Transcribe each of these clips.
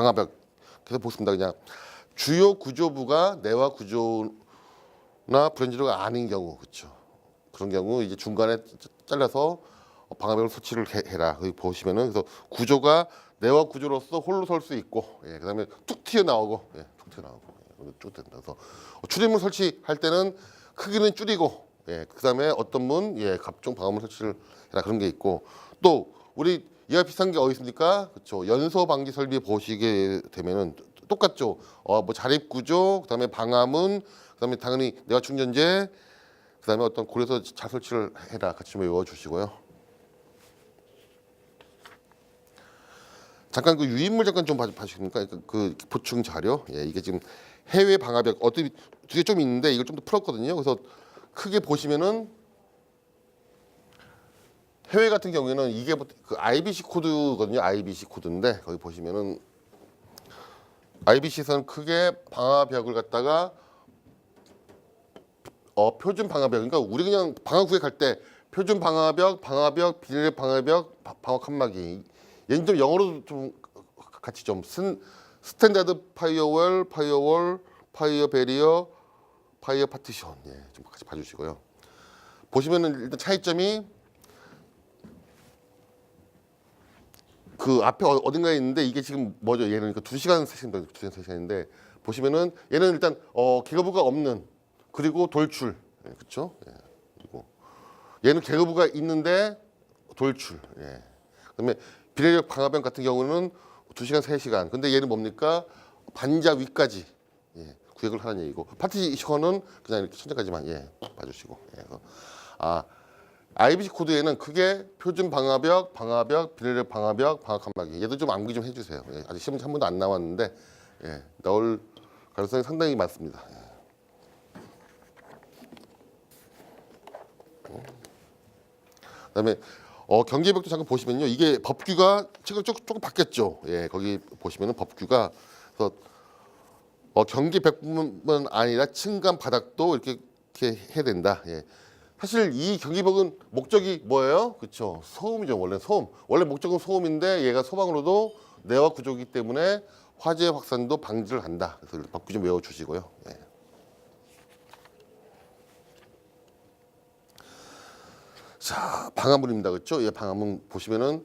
방화벽. 그래서 보겠습니다. 그냥 주요 구조부가 내화 구조나 브랜지로가 아닌 경우, 그렇죠. 그런 경우 이제 중간에 잘라서 방화벽을 설치를 해라. 여기 보시면은 그래서 구조가 내화 구조로서 홀로 설 수 있고, 예, 그다음에 툭 튀어 나오고, 예, 툭 튀어 나오고, 예, 쭉 된다. 그래서 출입문 설치할 때는 크기는 줄이고, 예, 그다음에 어떤 문, 예, 갑종 방화문 설치를 해라 그런 게 있고, 또 우리 이와 비슷한 게 어디 있습니까? 그렇죠. 연소 방지 설비 보시게 되면은 똑같죠. 뭐 자립 구조, 그다음에 방화문, 그다음에 당연히 내화 충전재, 그다음에 어떤 고려서 잘 설치를 해라 같이 좀 외워주시고요. 잠깐 그 유인물 잠깐 좀 봐주십니까? 그 보충 자료. 예, 이게 지금 해외 방화벽 어떻게 뒤에 좀 있는데 이걸 좀 더 풀었거든요. 그래서 크게 보시면은 해외 같은 경우에는 이게 그 IBC 코드거든요. IBC 코드인데 거기 보시면은 IBC에서는 크게 방화벽을 갖다가 표준 방화벽, 그러니까 우리 그냥 방화 구획할 때 표준 방화벽, 방화벽, 비닐 방화벽, 방화 칸막이. 얘는 좀 영어로도 좀 같이 좀 스탠다드 파이어월, 파이어 베리어, 파이어 파티션, 예, 좀 같이 봐주시고요. 보시면은 일단 차이점이 그 앞에 어딘가에 있는데 이게 지금 뭐죠? 얘는 그러니까 2시간 세시간인데 2시간 세시간인데 보시면은 얘는 일단 계거부가 없는 그리고 돌출, 예, 그렇죠? 예, 그리고 얘는 계거부가 있는데 돌출, 예. 그다음에 비례력 방화벽 같은 경우는 2시간, 3시간. 근데 얘는 뭡니까? 반자 위까지, 예, 구획을 하는 얘기고 파티션은 그냥 이렇게 천장까지만, 예, 봐주시고. 예, 그래서 IBC 코드에는 크게 표준 방화벽, 비례력 방화벽, 방화 칸막이. 얘도 좀 암기 좀 해주세요. 예, 아직 시험 한 번도 안 나왔는데, 예, 나올 가능성이 상당히 많습니다. 예. 그다음에 경계벽도 잠깐 보시면요, 이게 법규가 지금 조금 바뀌었죠. 예, 거기 보시면은 법규가 그래서 경계벽뿐만 아니라 층간 바닥도 이렇게 해야 된다. 예. 사실 이 경계벽은 목적이 뭐예요? 그렇죠. 소음이죠. 원래 소음. 원래 목적은 소음인데 얘가 소방으로도 내화 구조이기 때문에 화재 확산도 방지를 한다. 그래서 법규 좀 외워주시고요. 예. 자, 방화문입니다. 그렇죠? 예, 방화문 보시면은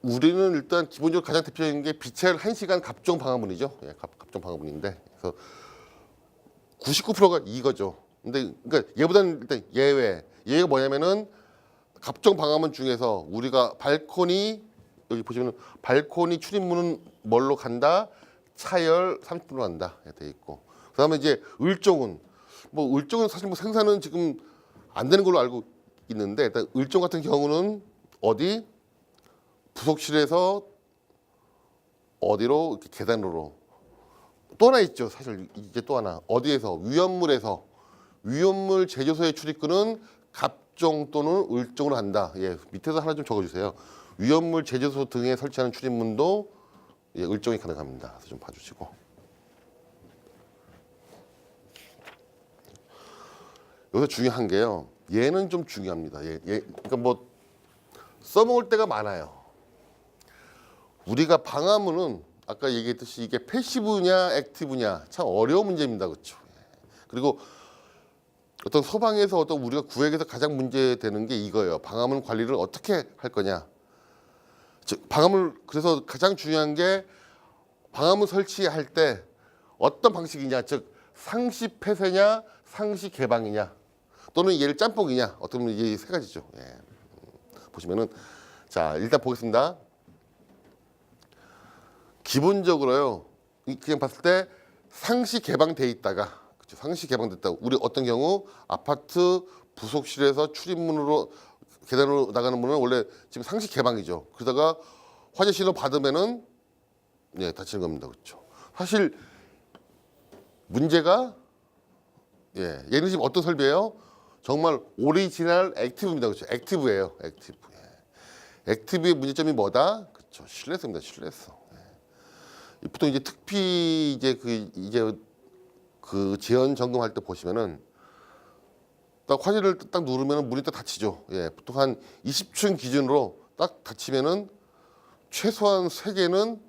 우리는 일단 기본적으로 가장 대표적인 게 비찰 1시간 갑종 방화문이죠. 예, 갑종 방화문인데 그래서 99%가 이거죠. 근데 그러니까 얘보다는 일단 예외가 뭐냐면은 갑종 방화문 중에서 우리가 발코니 여기 보시면은 발코니 출입문은 뭘로 간다? 차열 30분으로 간다. 돼 있고. 그다음에 이제 을종은 사실 뭐 생산은 지금 안 되는 걸로 알고 있는데 일단 을종 같은 경우는 어디 부속실에서 어디로 이렇게 계단으로 또 하나 있죠. 사실 이제 또 하나 어디에서 위험물 제조소의 출입구는 갑종 또는 을종으로 한다. 예, 밑에서 하나 좀 적어주세요. 위험물 제조소 등에 설치하는 출입문도, 예, 을종이 가능합니다. 그래서 좀 봐주시고. 여기서 중요한 게요. 얘는 좀 중요합니다. 그러니까 뭐 써먹을 때가 많아요. 우리가 방화문은 아까 얘기했듯이 이게 패시브냐 액티브냐 참 어려운 문제입니다. 그렇죠? 그리고 어떤 소방에서 어떤 우리가 구획에서 가장 문제되는 게 이거예요. 방화문 관리를 어떻게 할 거냐. 즉 그래서 가장 중요한 게 방화문 설치할 때 어떤 방식이냐. 즉 상시 폐쇄냐 상시 개방이냐 또는 얘를 짬뽕이냐. 어떤 보면 이 세 가지죠. 예. 보시면은 자 일단 보겠습니다. 기본적으로요. 그냥 봤을 때 상시 개방돼 있다가, 그렇죠? 상시 개방됐다. 우리 어떤 경우 아파트 부속실에서 출입문으로 계단으로 나가는 문은 원래 지금 상시 개방이죠. 그러다가 화재 신호 받으면은, 예, 다치는 겁니다. 그렇죠? 사실 문제가, 예, 얘는 지금 어떤 설비예요? 정말 오리지널 액티브입니다. 그렇죠? 액티브예요. 액티브. 예. 액티브의 문제점이 뭐다? 그렇죠. 실내성입니다. 실내성. 보통 이제 특피 그 지연 점검할 때 보시면은 딱 화재를 딱 누르면은 문이 딱 닫히죠. 예, 보통 한 20층 기준으로 딱 닫히면은 최소한 3개는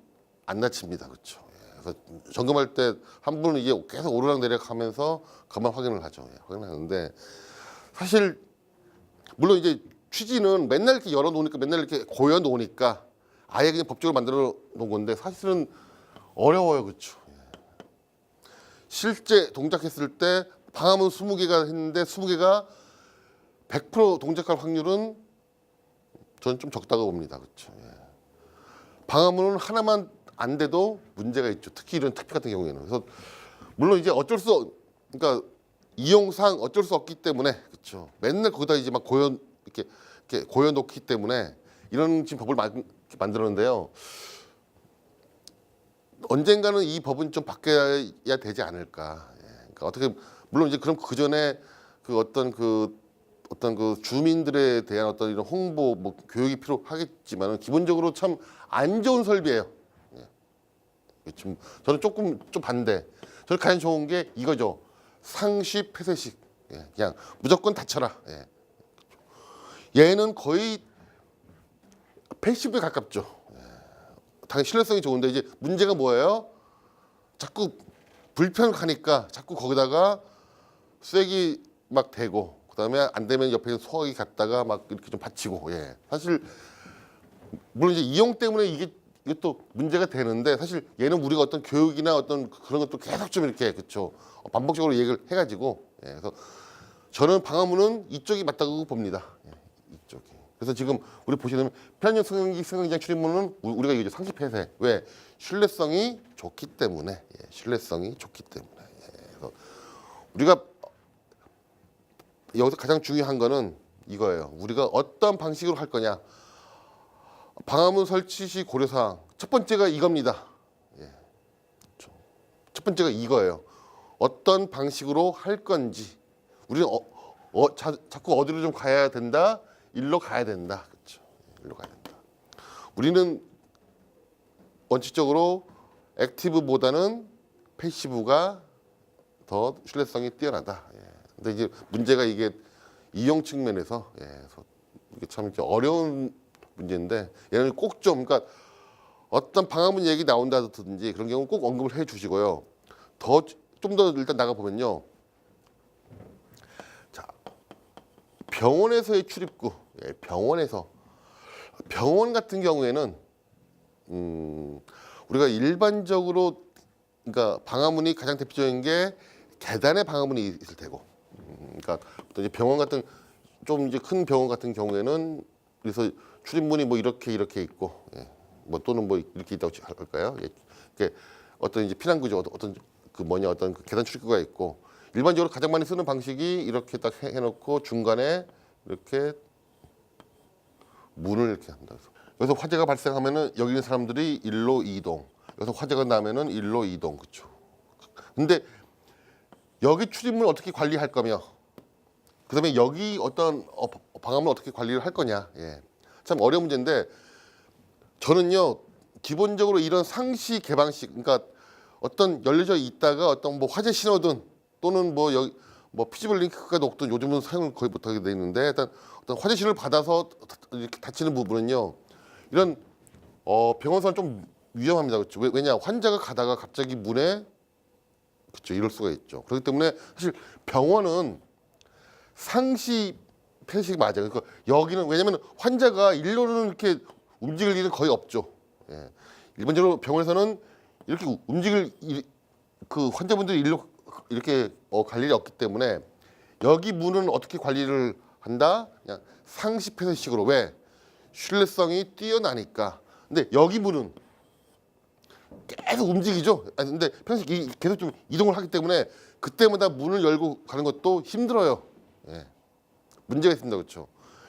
안 다칩니다. 그렇죠. 예. 그래서 점검할 때 한 분은 이게 계속 오르락내리락 하면서 가만 확인을 하죠. 예. 확인을 하는데 사실 물론 이제 취지는 맨날 이렇게 열어놓으니까 맨날 이렇게 고여놓으니까 아예 그냥 법적으로 만들어 놓은 건데 사실은 어려워요. 그렇죠. 예. 실제 동작했을 때 방화문 20개가 했는데 20개가 100% 동작할 확률은 저는 좀 적다고 봅니다. 그렇죠. 예. 방화문은 하나만 안 돼도 문제가 있죠. 특히 이런 택배 같은 경우에는. 그래서 물론 이제 그러니까 이용상 어쩔 수 없기 때문에 그렇죠. 맨날 거기다 이제 막 이렇게 고여놓기 때문에 이런 지금 법을 만들었는데요. 언젠가는 이 법은 좀 바뀌어야 되지 않을까. 예. 그러니까 어떻게 물론 이제 그럼 그 전에 어떤 그 주민들에 대한 어떤 이런 홍보, 뭐 교육이 필요하겠지만은 기본적으로 참 안 좋은 설비예요. 예. 지금 저는 좀 반대. 저는 가장 좋은 게 이거죠. 상시 폐쇄식. 예. 그냥 무조건 닫혀라. 예. 얘는 거의 패시브에 가깝죠. 예. 당연히 신뢰성이 좋은데 이제 문제가 뭐예요? 자꾸 불편하니까 자꾸 거기다가 쐐기 막 대고 그다음에 안 되면 옆에 소화기 갖다가 막 이렇게 좀 받치고. 예. 사실 물론 이제 이용 때문에 이게 또 문제가 되는데 사실 얘는 우리가 어떤 교육이나 어떤 그런 것도 계속 좀 이렇게 그렇죠. 반복적으로 얘기를 해가지고. 예. 그래서 저는 방화문은 이쪽이 맞다고 봅니다. 예. 이쪽이. 그래서 지금 우리 보시면 편의점 승강장 출입문은 우리가 이제 상시 폐쇄. 왜? 신뢰성이 좋기 때문에. 예. 신뢰성이 좋기 때문에. 예. 그래서 우리가 여기서 가장 중요한 거는 이거예요. 우리가 어떤 방식으로 할 거냐. 방화문 설치 시 고려사항 첫 번째가 이겁니다. 예. 첫 번째가 이거예요. 어떤 방식으로 할 건지. 우리는 자꾸 어디로 좀 가야 된다. 일로 가야 된다. 그렇죠. 일로 가야 된다. 우리는 원칙적으로 액티브보다는 패시브가 더 신뢰성이 뛰어나다. 예. 근데 이제 문제가 이게 이용 측면에서 예, 이게 참 이렇게 어려운 문제인데 얘는 꼭 좀 그러니까 어떤 방화문 얘기 나온다든지 그런 경우 꼭 언급을 해 주시고요. 좀 더 일단 나가 보면요. 자, 병원에서의 출입구. 예, 병원 같은 경우에는 우리가 일반적으로 그러니까 방화문이 가장 대표적인 게 계단에 방화문이 있을 테고. 그러니까 또 이제 병원 같은 좀 이제 큰 병원 같은 경우에는 그래서 출입문이 뭐 이렇게 있고, 예. 뭐 또는 뭐 이렇게 있다고 할까요? 예. 이렇게 어떤 이제 피난 구조 어떤 그 계단 출입구가 있고 일반적으로 가장 많이 쓰는 방식이 이렇게 딱 해놓고 중간에 이렇게 문을 이렇게 한다. 여기서 화재가 발생하면은 여기 있는 사람들이 일로 이동. 여기서 화재가 나면은 일로 이동, 그렇죠. 근데 여기 출입문 어떻게 관리할 거며, 그다음에 여기 어떤 방화문 어떻게 관리를 할 거냐. 예. 참 어려운 문제인데 저는요 기본적으로 이런 상시 개방식, 그러니까 어떤 열려져 있다가 어떤 뭐 화재 신호등 또는 뭐 여기 뭐 피지블 링크가 높든 요즘은 사용을 거의 못하게 돼 있는데 일단 어떤 화재 신호를 받아서 이렇게 다치는 부분은요 이런 병원선 좀 위험합니다. 그렇죠. 왜냐 환자가 가다가 갑자기 문에 그렇죠 이럴 수가 있죠. 그렇기 때문에 사실 병원은 상시 폐식 맞아요. 그러니까 여기는 왜냐하면 환자가 일로는 이렇게 움직일 일은 거의 없죠. 예. 일반적으로 병원에서는 이렇게 그 환자분들이 일로 이렇게 갈 일이 없기 때문에 여기 문은 어떻게 관리를 한다? 그냥 상시 폐쇄식으로. 왜? 신뢰성이 뛰어나니까. 근데 여기 문은 계속 움직이죠. 근데 평소에 계속 좀 이동을 하기 때문에 그때마다 문을 열고 가는 것도 힘들어요. 예. 문제가 있습니다. 그렇죠.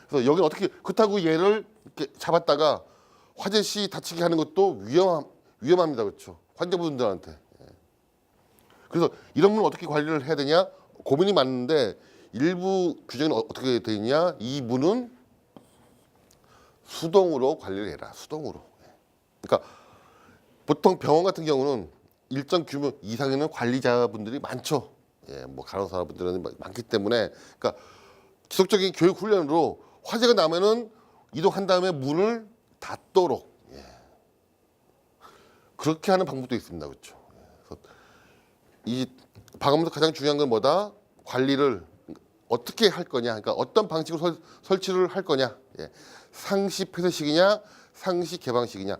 그래서 여기는 어떻게 그렇다고 얘를 이렇게 잡았다가 화재 시 다치게 하는 것도 위험합니다. 그렇죠. 환자분들한테. 예. 그래서 이런 문을 어떻게 관리를 해야 되냐 고민이 많은데 일부 규정은 어떻게 되어 있냐. 이 문은 수동으로 관리를 해라. 수동으로. 예. 그러니까 보통 병원 같은 경우는 일정 규모 이상에는 관리자분들이 많죠. 예, 뭐 간호사분들은 많기 때문에 그러니까 지속적인 교육 훈련으로 화재가 나면은 이동한 다음에 문을 닫도록. 예. 그렇게 하는 방법도 있습니다. 그렇죠. 그래서 이 방음에서 가장 중요한 건 뭐다? 관리를 어떻게 할 거냐, 그러니까 어떤 방식으로 설치를 할 거냐, 예. 상시 폐쇄식이냐, 상시 개방식이냐.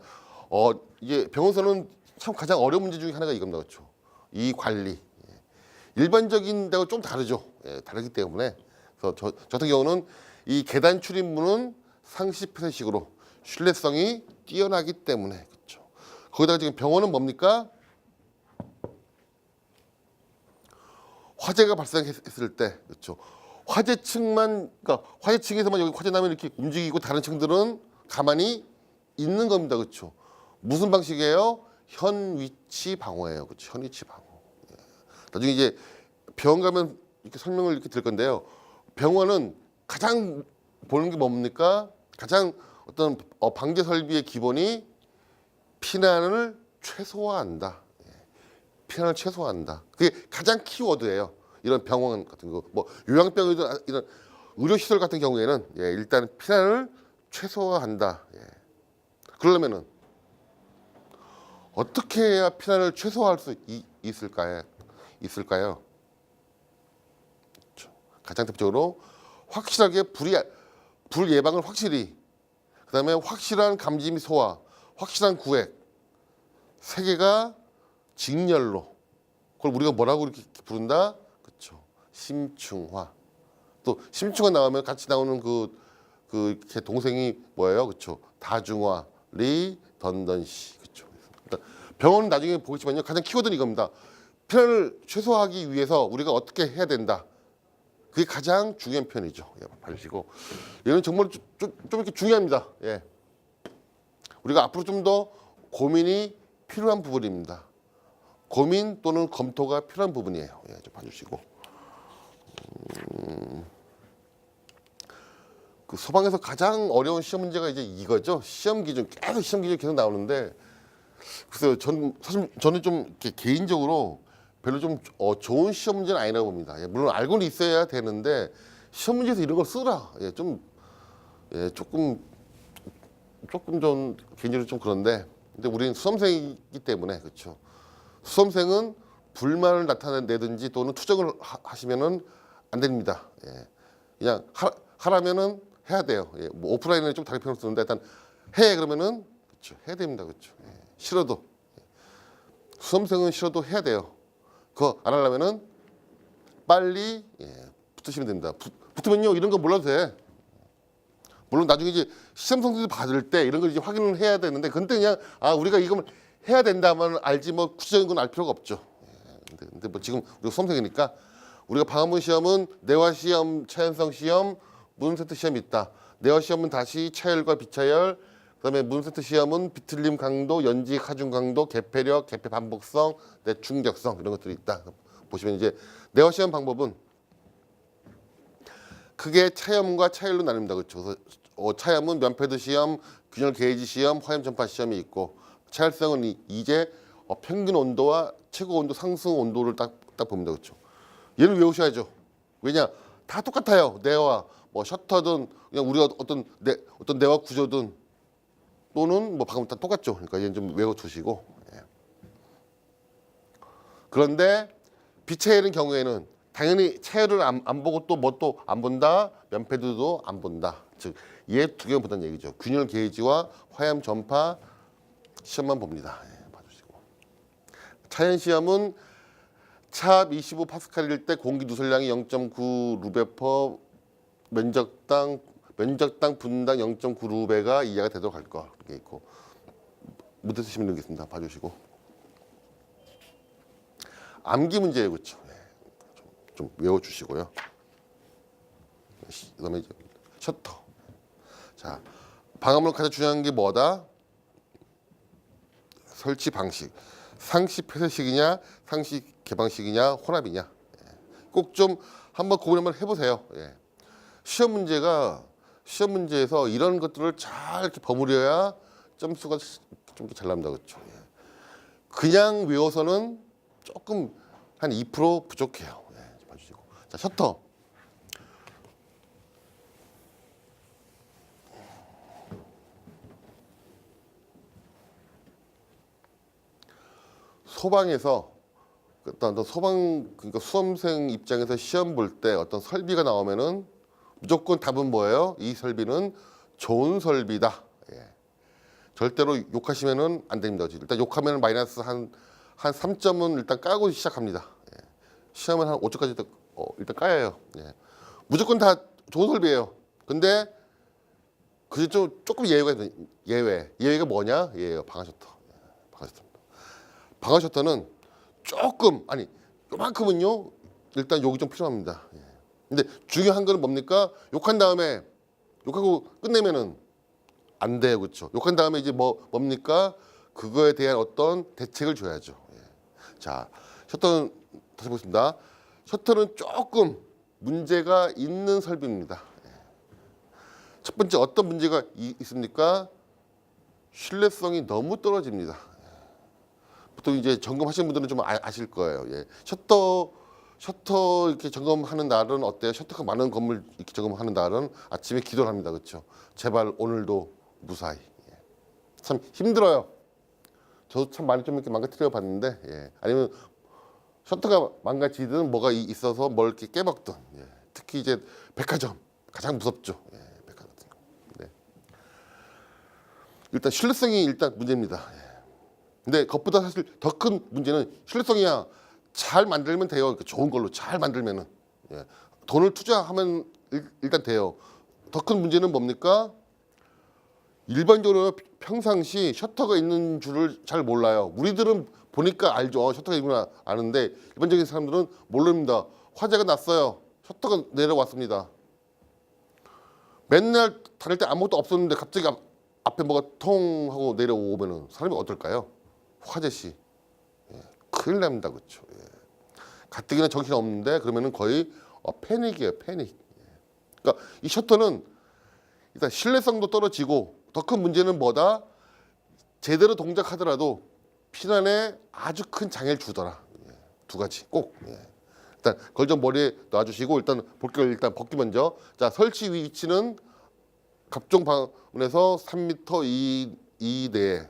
이게 병원에서는 참 가장 어려운 문제 중에 하나가 이겁니다, 그렇죠. 이 관리. 예. 일반적인 데하고 좀 다르죠. 예, 다르기 때문에. 그래서 저 같은 경우는 이 계단 출입문은 상시 폐쇄식으로 신뢰성이 뛰어나기 때문에 그렇죠. 거기다가 지금 병원은 뭡니까? 화재가 발생했을 때 그렇죠. 화재층만 그러니까 화재층에서만 여기 화재 나면 이렇게 움직이고 다른 층들은 가만히 있는 겁니다. 그렇죠. 무슨 방식이에요? 현위치 방어예요. 그렇죠. 현위치 방어. 예. 나중에 이제 병원 가면 이렇게 설명을 이렇게 드릴 건데요. 병원은 가장 보는 게 뭡니까? 가장 어떤 방제 설비의 기본이 피난을 최소화한다. 피난을 최소화한다. 그게 가장 키워드예요. 이런 병원 같은 거, 뭐 요양병이든 이런 의료시설 같은 경우에는 일단 피난을 최소화한다. 그러려면은 어떻게 해야 피난을 최소화할 수 있을까요? 그렇죠. 가장 대표적으로 확실하게 불 예방을 확실히, 그다음에 확실한 감지 및 소화, 확실한 구획, 세 개가 직렬로. 그걸 우리가 뭐라고 이렇게 부른다? 그렇죠. 심층화. 또 심층화 나오면 같이 나오는 그 동생이 뭐예요? 그렇죠. 다중화, 리던던시. 그렇죠. 그러니까 병원은 나중에 보겠지만요. 가장 키워드는 이겁니다. 피난을 최소화하기 위해서 우리가 어떻게 해야 된다. 그게 가장 중요한 표현이죠. 봐주시고. 얘는 정말 좀 이렇게 중요합니다. 예. 우리가 앞으로 좀 더 고민이 필요한 부분입니다. 고민 또는 검토가 필요한 부분이에요. 좀 봐주시고. 그 소방에서 가장 어려운 시험 문제가 이제 이거죠. 시험 기준 계속 나오는데, 글쎄요. 저는 좀 이렇게 개인적으로 별로 좀 좋은 시험 문제는 아니라고 봅니다. 물론 알고는 있어야 되는데 시험 문제에서 이런 걸 쓰라. 조금 좀 개인적으로 좀 그런데, 근데 우리는 수험생이기 때문에 그렇죠. 수험생은 불만을 나타내든지 또는 투정을 하시면은 안 됩니다. 그냥 하라면은 해야 돼요. 뭐 오프라인은 좀 다르게 표현을 쓰는데 일단 해 그러면은 그렇죠. 해야 됩니다. 그렇죠. 싫어도 수험생은 싫어도 해야 돼요. 그거 안 하려면은 빨리 붙으시면 됩니다. 붙으면요 이런 거 몰라도 돼. 물론 나중에 이제 시험 성적을 받을 때 이런 걸 이제 확인을 해야 되는데, 근데 그냥 우리가 이걸 해야 된다면 알지 뭐 구체적인 건 알 필요가 없죠. 근데 뭐 지금 우리가 수험생이니까 우리가 방화문 시험은 내화 시험, 차연성 시험, 문세트 시험이 있다. 내화 시험은 다시 차열과 비차열, 그다음에 문세트 시험은 비틀림 강도, 연지 하중 강도, 개폐력, 개폐 반복성, 충격성 이런 것들이 있다. 보시면 이제 내화 시험 방법은 크게 차염과 차열로 나뉩니다. 그렇죠. 그래서 차염은 면패드 시험, 균열 게이지 시험, 화염 전파 시험이 있고, 차열성은 이제 평균 온도와 최고 온도 상승 온도를 딱 봅니다. 그렇죠. 얘를 외우셔야죠. 왜냐? 다 똑같아요. 내와 뭐 셔터든 그냥 우리가 어떤 내와 구조든 또는 뭐 방금 다 똑같죠. 그러니까 얘는 좀 외워두시고. 그런데 비차열인 경우에는 당연히 차열을 안 보고 또 뭐 또 안 본다. 면패드도 안 본다. 즉 얘 두 개만 본다는 얘기죠. 균열 게이지와 화염 전파 시험만 봅니다. 봐주시고. 차연 시험은 차압 25파스칼일 때 공기 누설량이 0.9 루베/, 면적당 분당 0.9 루베가 이하가 되도록 할 거. 이게 있고. 문제 쓰시면 되겠습니다. 봐주시고. 암기 문제예요, 그렇죠? 좀 외워주시고요. 그다음에 이제 셔터. 자, 방화문 가장 중요한 게 뭐다? 설치 방식. 상시 폐쇄식이냐, 상시 개방식이냐, 혼합이냐. 꼭 좀 한번 고민 한번 해보세요. 시험 문제에서 이런 것들을 잘 이렇게 버무려야 점수가 좀 더 잘 납니다, 그렇죠? 그냥 외워서는 조금 한 2% 부족해요. 봐주시고. 자, 셔터. 소방에서 어떤 소방 그러니까 수험생 입장에서 시험 볼 때 어떤 설비가 나오면은 무조건 답은 뭐예요? 이 설비는 좋은 설비다. 예. 절대로 욕하시면은 안 됩니다. 일단 욕하면 마이너스 한 3점은 일단 까고 시작합니다. 예. 시험은 한 5점까지 일단 까요. 예. 무조건 다 좋은 설비예요. 근데 그게 조금 예외가 뭐냐? 예예요. 방아 셔터. 예. 방아 셔터입니다. 방아 셔터는 조금 아니 요만큼은요 일단 욕이 좀 필요합니다. 예. 근데 중요한 거는 뭡니까? 욕한 다음에 욕하고 끝내면은 안 돼요, 그렇죠? 욕한 다음에 이제 뭡니까? 그거에 대한 어떤 대책을 줘야죠. 예. 자, 셔터는 다시 보겠습니다. 셔터는 조금 문제가 있는 설비입니다. 예. 첫 번째 어떤 문제가 있습니까? 신뢰성이 너무 떨어집니다. 보통 이제 점검하시는 분들은 좀 아실 거예요. 예. 셔터 이렇게 점검하는 날은 어때요? 셔터가 많은 건물 이렇게 점검하는 날은 아침에 기도를 합니다. 그렇죠? 제발 오늘도 무사히. 예. 참 힘들어요. 저도 참 많이 좀 이렇게 망가뜨려 봤는데, 예. 아니면 셔터가 망가지든 뭐가 있어서 뭘 이렇게 깨먹든, 예. 특히 이제 백화점 가장 무섭죠. 예. 백화점. 네. 일단 신뢰성이 일단 문제입니다. 예. 근데 그것보다 사실 더 큰 문제는 신뢰성이야. 잘 만들면 돼요. 좋은 걸로 잘 만들면은 예. 돈을 투자하면 일단 돼요. 더 큰 문제는 뭡니까? 일반적으로 평상시 셔터가 있는 줄을 잘 몰라요. 우리들은 보니까 알죠. 셔터가 있구나 아는데 일반적인 사람들은 모릅니다. 화재가 났어요. 셔터가 내려왔습니다. 맨날 다닐 때 아무것도 없었는데 갑자기 앞에 뭐가 통 하고 내려오면은 사람이 어떨까요? 화재 시 큰일 납니다, 그렇죠? 예. 가뜩이나 정신 없는데 그러면은 거의 패닉이에요, 패닉. 그러니까 이 셔터는 일단 신뢰성도 떨어지고 더 큰 문제는 뭐다? 제대로 동작하더라도 피난에 아주 큰 장애를 주더라. 예. 두 가지 꼭. 예. 일단 그걸 좀 머리에 놔주시고 일단 볼게요. 일단 벗기 먼저. 자, 설치 위치는 각종 방문에서 3m 이내에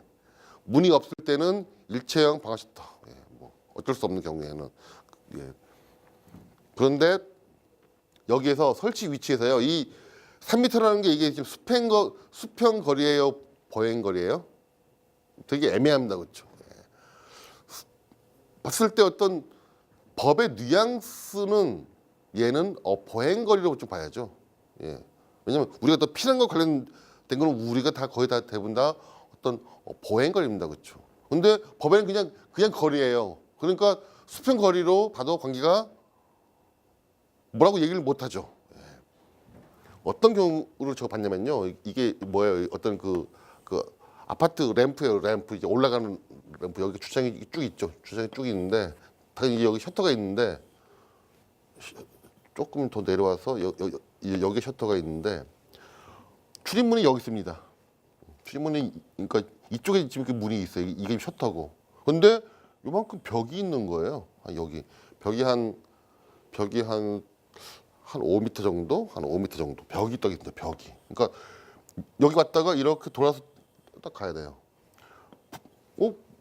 문이 없을 때는 일체형 방아 셔터. 예, 뭐 어쩔 수 없는 경우에는. 예. 그런데 여기에서 설치 위치에서요. 이 3m라는 게 이게 지금 수평 거리예요, 보행 거리예요? 되게 애매합니다, 그렇죠? 예. 봤을 때 어떤 법의 뉘앙스는 얘는 보행 거리로 좀 봐야죠. 예. 왜냐면 우리가 또 피난과 관련된 거는 우리가 다 거의 다 대부분 다 어떤 보행 거리입니다, 그렇죠? 근데 법에는 그냥 거리예요. 그러니까 수평 거리로 봐도 관계가 뭐라고 얘기를 못 하죠. 예. 어떤 경우를 제가 봤냐면요. 이게 뭐예요? 어떤 그 아파트 램프예요. 램프 이제 올라가는 램프 여기 주차장이 쭉 있죠. 주차장이 쭉 있는데 당연히 여기 셔터가 있는데 조금 더 내려와서 여기 셔터가 있는데 출입문이 여기 있습니다. 출입문이 그러니까 이쪽에 지금 그 문이 있어요. 이게 셔터고. 근데 요만큼 벽이 있는 거예요. 여기 벽이 한 5m 정도, 한 5m 정도 벽이 떠 있습니다. 벽이. 그러니까 여기 왔다가 이렇게 돌아서 딱 가야 돼요.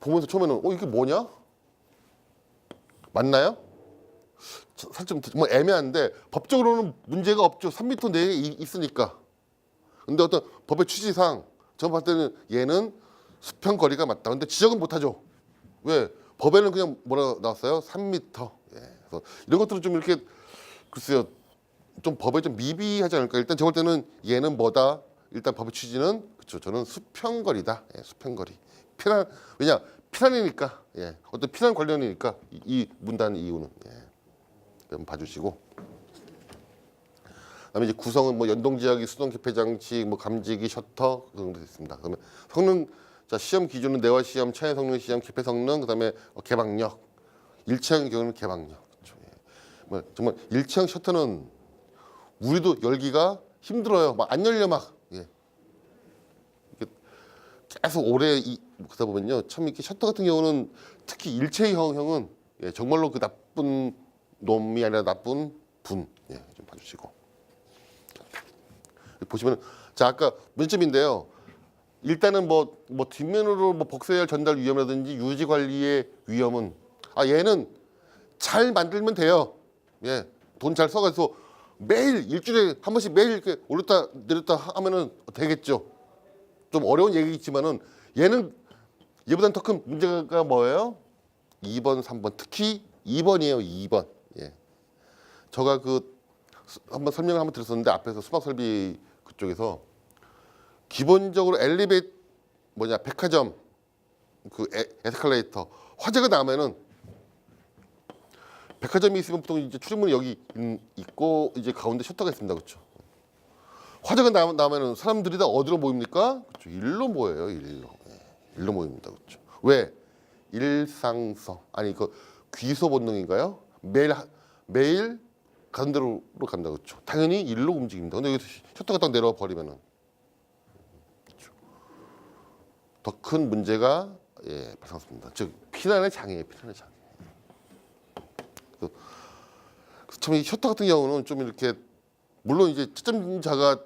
보면서 처음에는 이게 뭐냐? 맞나요? 살짝 정말 애매한데 법적으로는 문제가 없죠. 3m 내에 있으니까. 근데 어떤 법의 취지상 제가 봤을 때는 얘는 수평 거리가 맞다. 근데 지적은 못하죠. 왜? 법에는 그냥 뭐라 나왔어요? 3m. 예. 그래서 이런 것들은 좀 이렇게 글쎄요. 좀 법에 좀 미비하지 않을까. 일단 제가 볼 때는 얘는 뭐다. 일단 법의 취지는 그렇죠. 저는 수평거리다. 예, 수평거리. 왜냐? 피난이니까. 예. 어떤 피난 관련이니까 이 문단 이유는. 예. 한번 봐주시고. 그다음에 이제 구성은 뭐 연동지하기, 수동 개폐 장치, 뭐 감지기, 셔터 그 정도 있습니다. 그다음에 성능, 자 시험 기준은 내화 시험, 차의 성능 시험, 개폐 성능, 그다음에 개방력. 일체형 경우는 개방력. 그렇죠. 예. 뭐 정말 일체형 셔터는 우리도 열기가 힘들어요. 막 안 열려 막. 예. 계속 오래 그러다 보면요. 참 이렇게 셔터 같은 경우는 특히 일체형은 예, 정말로 그 나쁜 놈이 아니라 나쁜 분. 예, 좀 봐주시고. 보시면 자 아까 문제점인데요. 일단은 뭐 뒷면으로 뭐 복사열 전달 위험이라든지 유지 관리의 위험은 얘는 잘 만들면 돼요. 예, 돈 잘 써가지고 매일 일주일에 한 번씩 매일 이렇게 올렸다 내렸다 하면은 되겠죠. 좀 어려운 얘기겠지만은 얘는 얘보다는 더 큰 문제가 뭐예요? 2번, 3번, 특히 2번이에요. 2번. 예, 제가 한번 설명을 한번 들었었는데 앞에서 수박 설비 그쪽에서 기본적으로 백화점 에스컬레이터 화재가 나면은 백화점이 있으면 보통 이제 출입문이 여기 있고 이제 가운데 셔터가 있습니다, 그렇죠? 화재가 나면은 사람들이 다 어디로 모입니까? 그렇죠, 일로 모여요, 일로. 예, 일로 모입니다, 그렇죠? 왜? 일상성 귀소 본능인가요? 매일 가는 대로 간다, 그렇죠? 당연히 일로 움직입니다. 근데 여기서 셔터가 딱 내려와 버리면은 더 큰 문제가 발생했습니다. 즉 피난의 장애예요, 피난의 장애. 참 이 셔터 같은 경우는 좀 이렇게 물론 이제 채점자가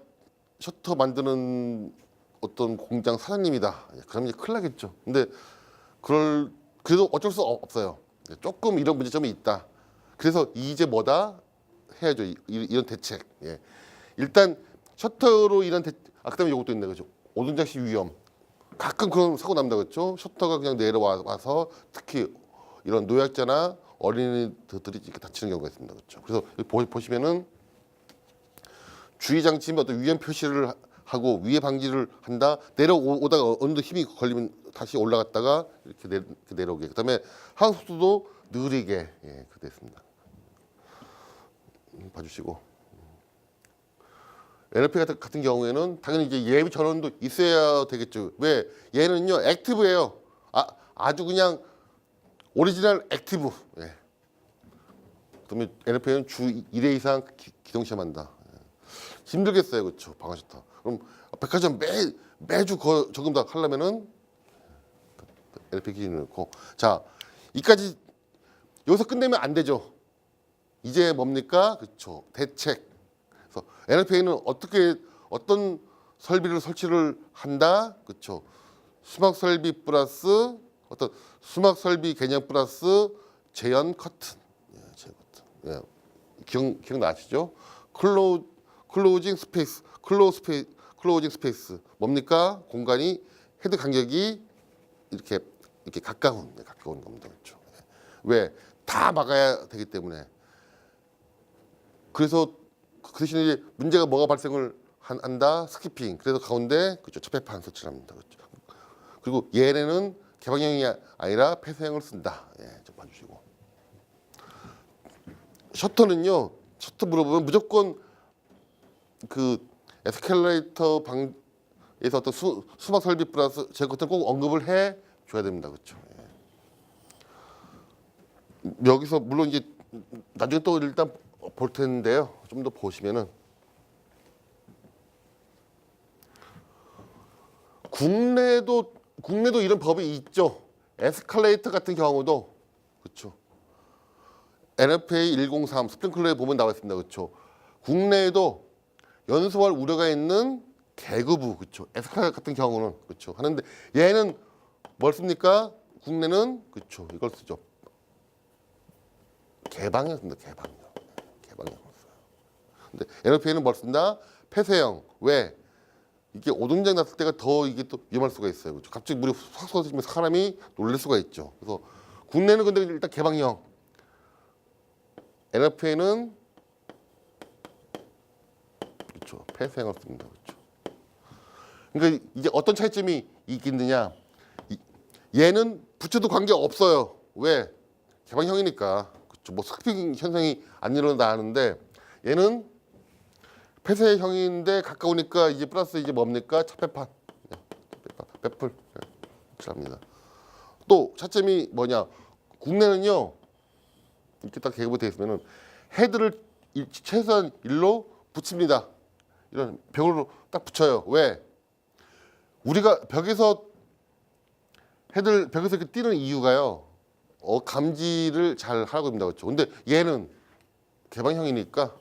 셔터 만드는 어떤 공장 사장님이다. 그러면 이제 큰일 나겠죠. 근데 그래도 어쩔 수 없어요. 조금 이런 문제점이 있다. 그래서 이제 뭐다 해야죠. 이런 대책. 예. 일단 셔터로 인한 그다음에 이것도 있네, 그죠? 오동작시 위험. 가끔 그런 사고 납니다, 그렇죠? 셔터가 그냥 내려와서 특히 이런 노약자나 어린이들이 이렇게 다치는 경우가 있습니다, 그렇죠? 그래서 보시면은 주의 장치면 어떤 위험 표시를 하고 위해 방지를 한다. 내려오다가 어느 정도 힘이 걸리면 다시 올라갔다가 이렇게 내려오게. 그다음에 하수도 느리게 그렇게 됐습니다. 봐주시고. NLP 같은 경우에는 당연히 이제 예비 전원도 있어야 되겠죠. 왜? 얘는요 액티브예요. 아주 그냥 오리지널 액티브. 예. 그러면 NLP는 주 1회 이상 기동 시험한다. 예. 힘들겠어요, 그렇죠? 방아셨다. 그럼 백화점 매주 저금 다 하려면은 NLP 기준을 넣고 자 이까지 여기서 끝내면 안 되죠. 이제 뭡니까? 그렇죠. 대책. 그래서 NLP는 어떤 설비를 설치를 한다, 그렇죠? 수막 설비 플러스 어떤 수막 설비 개념 플러스 재현 커튼, 재현 커튼. 기억나시죠? 클로징 스페이스, 클로징 스페이스 뭡니까? 공간이 헤드 간격이 이렇게 가까운 겁니다, 그렇죠? 왜? 다 막아야 되기 때문에. 그래서 그 대신에 이제 문제가 뭐가 발생을 한다? 스키핑. 그래서 가운데 그렇죠. 접해판 설치를 합니다. 그렇죠. 그리고 얘네는 개방형이 아니라 폐쇄형을 쓴다. 좀 봐주시고. 셔터는요. 셔터 물어보면 무조건 그 에스컬레이터 방에서 어떤 수막 설비 플러스 제 것들 꼭 언급을 해 줘야 됩니다. 그렇죠. 여기서 물론 이제 나중에 또 일단 볼 텐데요. 좀 더 보시면은 국내도 이런 법이 있죠. 에스컬레이터 같은 경우도 그렇죠. NFPA 103 스프링클러에 보면 나와 있습니다. 그렇죠. 국내에도 연소할 우려가 있는 계급부 그렇죠. 에스컬레이터 같은 경우는 그렇죠. 하는데 얘는 뭘 씁니까? 국내는 그렇죠. 이걸 쓰죠. 개방형 씁니다. 개방형 써요. 근데 NFPA는 뭘 쓴다? 폐쇄형. 왜? 이게 오동작 났을 때가 더 이게 또 위험할 수가 있어요. 그렇죠? 갑자기 물이 확 쏟아지면 사람이 놀랄 수가 있죠. 그래서 국내는 근데 일단 개방형. NFPA는 그렇죠. 폐쇄형을 씁니다. 그렇죠. 그러니까 이제 어떤 차이점이 있겠느냐? 얘는 부채도 관계 없어요. 왜? 개방형이니까. 그렇죠. 뭐 스키핑 현상이 안 일어나는데 얘는 폐쇄형인데 가까우니까 이제 플러스 이제 뭡니까? 차폐판, 배풀 합니다. 또 차점이 뭐냐? 국내는요 이렇게 딱 계급이 되어 있으면은 헤드를 최소한 1로 붙입니다. 이런 벽으로 딱 붙여요. 왜? 우리가 벽에서 이렇게 뛰는 이유가요. 감지를 잘 하라고 합니다. 그렇죠. 근데 얘는 개방형이니까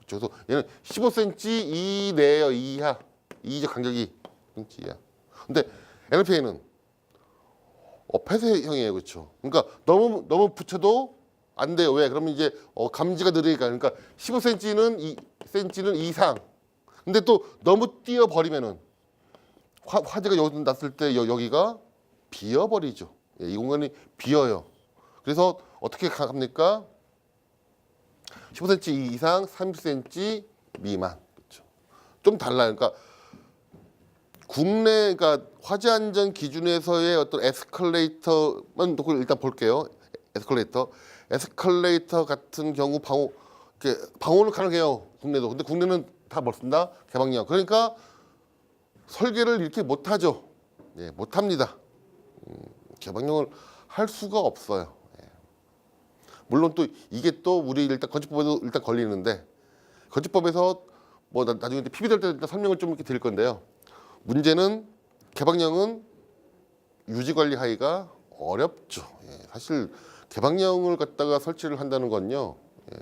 그래서 얘는 15cm 이내에요. 이하. 이적 간격이 15cm 이하. 근데 NLPA는 폐쇄형이에요, 그렇죠? 그러니까 너무 붙여도 안 돼요. 왜? 그러면 이제 감지가 느리니까. 그러니까 15cm는 2cm는 이상. 근데 또 너무 띄어 버리면은 화재가 여기 났을 때 여기가 비어 버리죠. 이 공간이 비어요. 그래서 어떻게 합니까? 15cm 이상, 30cm 미만. 그렇죠. 좀 달라요. 그러니까 국내 그러니까 화재 안전 기준에서의 어떤 에스컬레이터만 놓고 일단 볼게요. 에스컬레이터 같은 경우 방호는 가능해요. 국내도. 근데 국내는 다 못 쓴다. 개방형. 그러니까 설계를 이렇게 못 하죠. 예, 못 합니다. 개방형을 할 수가 없어요. 예. 물론 또 이게 또 우리 일단 건축법에도 일단 걸리는데 건축법에서 뭐 나중에 PB 될 때 일단 설명을 좀 이렇게 드릴 건데요. 문제는 개방형은 유지 관리하기가 어렵죠. 예, 사실 개방형을 갖다가 설치를 한다는 건요. 예,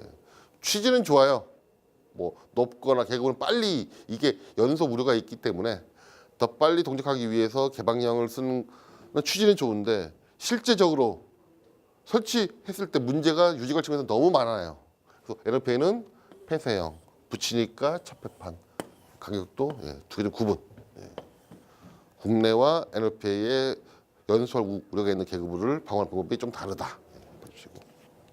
취지는 좋아요. 뭐 높거나 계곡은 빨리 이게 연소 우려가 있기 때문에 더 빨리 동작하기 위해서 개방형을 쓰는 취지는 좋은데 실제적으로 설치했을 때 문제가 유지 관리층에서 너무 많아요. 그래서 NLPA는 폐쇄형 붙이니까 첫패판 가격도 두 개 좀 구분. 국내와 NLPA의 연소할 우려가 있는 계급을 방어하는 방법이 좀 다르다.